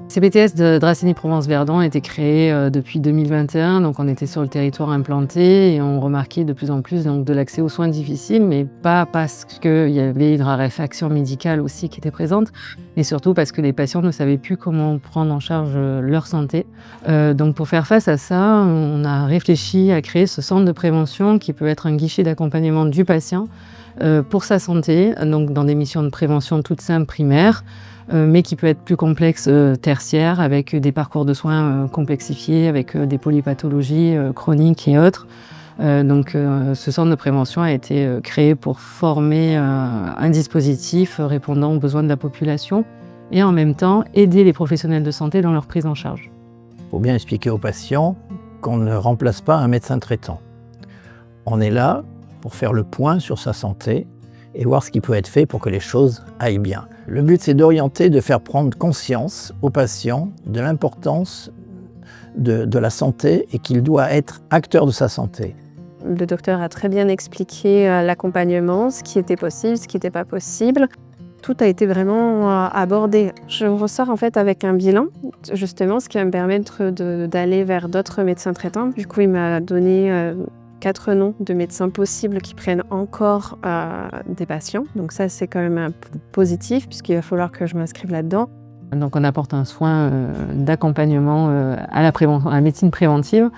CPTS de Dracénie-Provence-Verdon a été créé depuis 2021, donc on était sur le territoire implanté et on remarquait de plus en plus donc, de l'accès aux soins difficiles, mais pas parce qu'il y avait une raréfaction médicale aussi qui était présente, mais surtout parce que les patients ne savaient plus comment prendre en charge leur santé. Donc pour faire face à ça, on a réfléchi à créer ce centre de prévention qui peut être un guichet d'accompagnement du patient pour sa santé, donc dans des missions de prévention toutes simples primaires, mais qui peut être plus complexe tertiaire, avec des parcours de soins complexifiés, avec des polypathologies chroniques et autres. Ce centre de prévention a été créé pour former un dispositif répondant aux besoins de la population et en même temps aider les professionnels de santé dans leur prise en charge. Il faut bien expliquer aux patients qu'on ne remplace pas un médecin traitant. On est là pour faire le point sur sa santé et voir ce qui peut être fait pour que les choses aillent bien. Le but, c'est d'orienter, de faire prendre conscience aux patients de l'importance de la santé et qu'il doit être acteur de sa santé. Le docteur a très bien expliqué l'accompagnement, ce qui était possible, ce qui n'était pas possible. Tout a été vraiment abordé. Je ressors en fait avec un bilan, justement, ce qui va me permettre d'aller vers d'autres médecins traitants. Du coup, il m'a donné 4 noms de médecins possibles qui prennent encore des patients. Donc ça, c'est quand même positif puisqu'il va falloir que je m'inscrive là-dedans. Donc on apporte un soin d'accompagnement à la médecine préventive.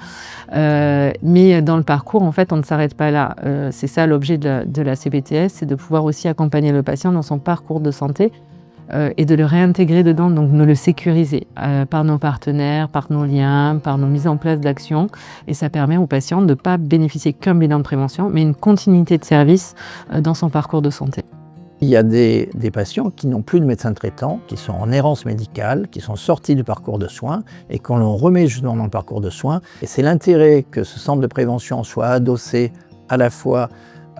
Mais dans le parcours, en fait, on ne s'arrête pas là. C'est ça l'objet de la CPTS, c'est de pouvoir aussi accompagner le patient dans son parcours de santé et de le réintégrer dedans, donc de le sécuriser par nos partenaires, par nos liens, par nos mises en place d'actions. Et ça permet au patient de ne pas bénéficier qu'un bilan de prévention, mais une continuité de service dans son parcours de santé. Il y a des patients qui n'ont plus de médecin traitant, qui sont en errance médicale, qui sont sortis du parcours de soins et qu'on l'on remet justement dans le parcours de soins. Et c'est l'intérêt que ce centre de prévention soit adossé à la fois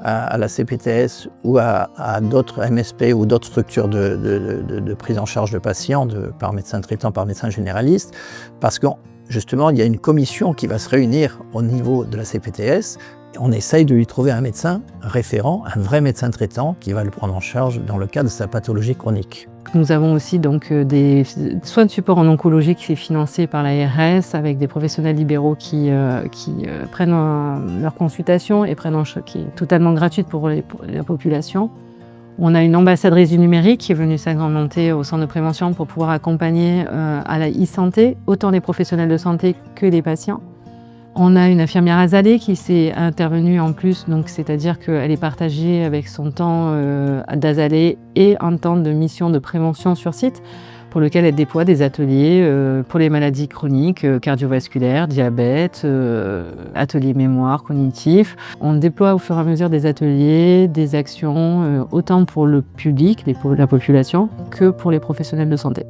à la CPTS ou à d'autres MSP ou d'autres structures de prise en charge de patients par médecin traitant, par médecin généraliste, parce que justement, il y a une commission qui va se réunir au niveau de la CPTS. On essaye de lui trouver un médecin référent, un vrai médecin traitant qui va le prendre en charge dans le cas de sa pathologie chronique. Nous avons aussi donc des soins de support en oncologie qui est financé par l'ARS avec des professionnels libéraux qui prennent leur consultation et qui est totalement gratuite pour la population. On a une ambassadrice du numérique qui est venue s'agrémenter au centre de prévention pour pouvoir accompagner à la e-santé autant les professionnels de santé que les patients. On a une infirmière azalée qui s'est intervenue en plus, c'est-à-dire qu'elle est partagée avec son temps d'azalée et un temps de mission de prévention sur site, pour lequel elle déploie des ateliers pour les maladies chroniques, cardiovasculaires, diabète, ateliers mémoire, cognitif. On déploie au fur et à mesure des ateliers, des actions, autant pour le public, pour la population, que pour les professionnels de santé.